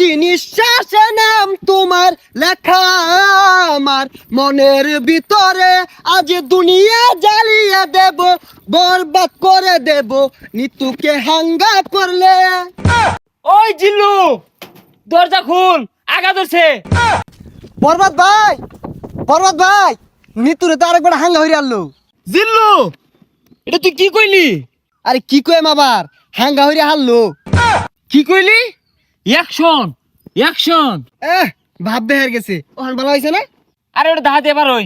প্রতি নিঃশ্বাসে নাম তোমার লেখা আমার মনের ভিতরে আজ দুনিয়া জ্বালিয়ে দেব বরবাদ করে দেব নিতুকে হাঙ্গা করলে। ওই জিল্লু দরজা খুল, আগা ধরছে। বরবাদ ভাই, বরবাদ ভাই, নিতুরে তো আরেকবার হাঙ্গা হইরে আনলো। জিল্লু এটা তুই কি কইলি? আরে কি কইম আবার, হাঙ্গা হইরে হারলো। কি কইলি? Action action. ভাব বেহার গেছে, ওখান ভালো হয়েছে না? আরে ওটা দাহাতে এবার ওই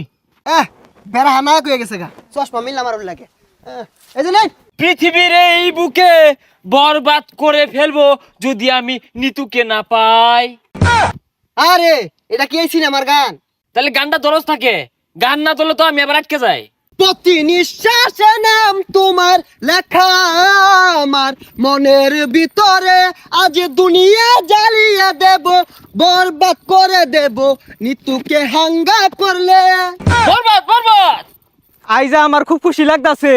বেড়া হানা কয়ে গেছে গা, চশমা মিললাম আর লাগে। এই যে নেই, পৃথিবীর এই বুকে বরবাদ করে ফেলবো যদি আমি নিতুকে না পাই। আরে এটা কি এই সিনেমার গান? তাহলে গানটা দরজ থাকে, গান না তোলে তো আমি আবার আটকে যাই। প্রতি নিঃশ্বাসে নাম তোমার লেখা আমার মনের ভিতরে আজ দুনিয়া জ্বালিয়ে দেব বরবাদ করে দেব নিতুকে হাঙ্গা করলে। বরবাদ বরবাদ। আইজা আমার খুব খুশি লাগতাছে,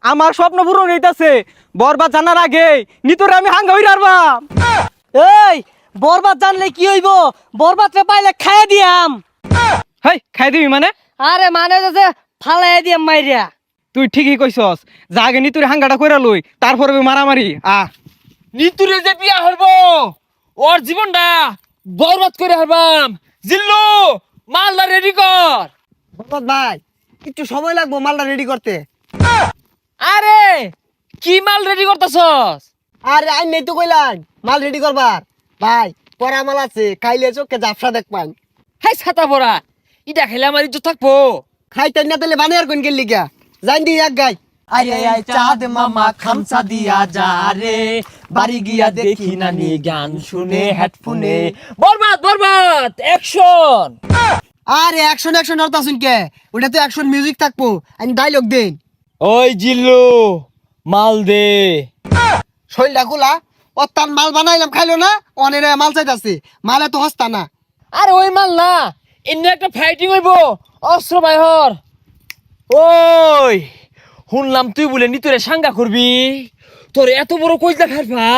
আমার স্বপ্ন পূরণ হইতাছে। বরবাদ জানার আগে নিতরে আমি হাঙ্গা হইরা আরবাম। এই বরবাদ জানলে কি হইব? বরবাদ রে পাইলে খাইয়া দিয়াম। হেই খাই দিবি মানে? আরে মানে যে ফালাই দিয়াম মাইরিয়া। তুই ঠিকই কইছস, যা আগে নিতুরে হাঙ্গাটা কইরা লই, তারপরে মারামারি। নিতুরে যে বিয়া হরবো ওর জীবনটা বরবাদ করে হারবাম। জিল্লু মালদা রেডি কর। বরবাদ ভাই, একটু সময় লাগবো মালটা রেডি করতে। আরে কি মাল রেডি করতেছস? আরে আই নেই তো কইলাম মাল রেডি করবার। ভাই পরা মাল আছে, খাইলে চোখে জাফসা দেখ পাই। হাই ছাতা পড়া, ইটা খেলে আমার ইজ্জত থাকবো। খাইতে না তাহলে বানে আর কোন গেলি গা, জান দি এক গাই। আরে আই চাঁদ মামা খামসা দিয়া যা রে, বাড়ি গিয়া দেখি নানি গান শুনে হেডফোনে। বরবাদ বরবাদ অ্যাকশন। আরে অ্যাকশন অ্যাকশন আর তাসুন কে, ওটা তো অ্যাকশন মিউজিক থাকবো, আমি ডায়লগ দেন। ওই জিল্লু মাল দে। শৈলটা খোলা, ও তার মাল বানাইলাম খাইলো না, অনেক মাল চাইতাছে, মালে তো হস্তা না। আরে ওই মাল না, এমনি একটা ফাইটিং হইব, অস্ত্র বাইহর। ওই শুনলাম তুই বলে নিতরে সাঙ্গা করবি, তোর এত বড় কইজা ফেলবা,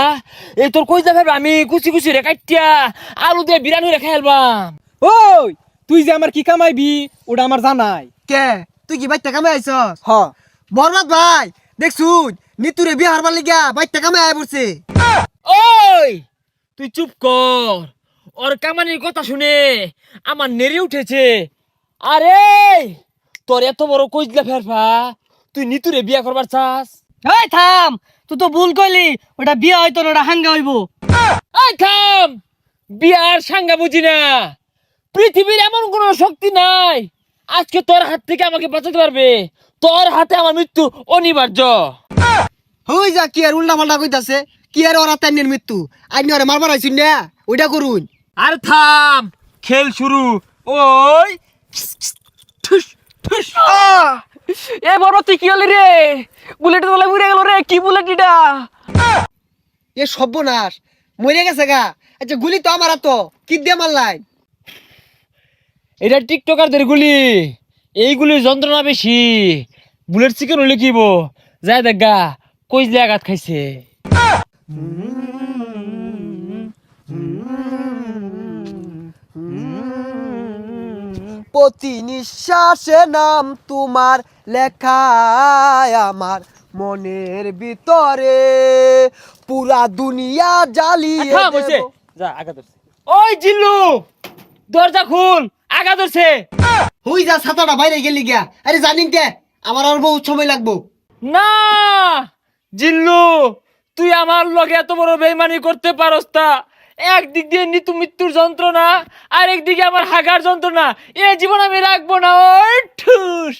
এই তোর কইজা ফেলবা আমি কুচি কুচি রে কাটিয়া আলু দিয়ে বিরানি রে খাইলবাম। ওই তুই যে আমার কি কামাইবি ওটা আমার জানাই। কে তুই কি বাইতে কামে আইছস? হ বরবাদ ভাই দেখছুন নিতুরে বিয়ে হারবার লিগা বাইতে কামে আয় পড়ছে। ওই তুই চুপ কর, ওর কামানির কথা শুনে আমার নেড়ে উঠেছে। আরে তোর এত বড় কইজলা ফেরফা, তুই নিতুরে বিয়া করবার চাস? এই থাম, তুই তো ভুল কইলি, ওটা বিয়া হইতো না, ওটা হাঙ্গা হইব। এই থাম, বিয়ার সাঙ্গা বুঝি না। পৃথিবীর এমন কোন শক্তি নাই আজকে তোর হাত থেকে আমাকে বাঁচাতে পারবে। তোর হাতে আমার মৃত্যু অনিবার্য। হই যা কি আর উল্টা পাল্টা কইতাছে, কি আর ওরা তাইনের মৃত্যু আইনি ওরে মারবার আইছুন না, ওইটা করুন। আর থাম, খেল শুরু। ওই ঠুস ঠুস। এ বড় তুই কি হলি রে? বুলেট তোলা উড়ে গেল রে, কি বুলেট এটা? এ সর্বনাশ, মরে গেছে গা। আচ্ছা গুলি তো আমার তো কি দিয়ে মারলাই? এটা টিকটকারদের গুলি, এইগুলির যন্ত্রণা বেশি। বুলেট চিকেন হলে কিব যায় দেখ গা, কইজলে আঘাত খাইছে। প্রতি নিঃশ্বাসে নাম তোমার লেখা আমার মনের ভিতরে পুরা দুনিয়া জ্বালিয়ে থাম, হইছে। দেব। যা আগা ধরছে। ওই জিল্লু দরজা খুল, আগা ধরছে। হই যা ছাতাটা বাইরে গেলি গিয়া। আরে জানিন কে আমার আর বহুত সময় লাগবো। না জিল্লু, তুই আমার লগে এত বড় বেইমানি করতে পারস তা? একদিক দিয়ে নিতু মৃত্যুর যন্ত্রণা, আর একদিকে আমার হাগার যন্ত্রণা, এ জীবন আমি রাখবো না। ওই ঠুস।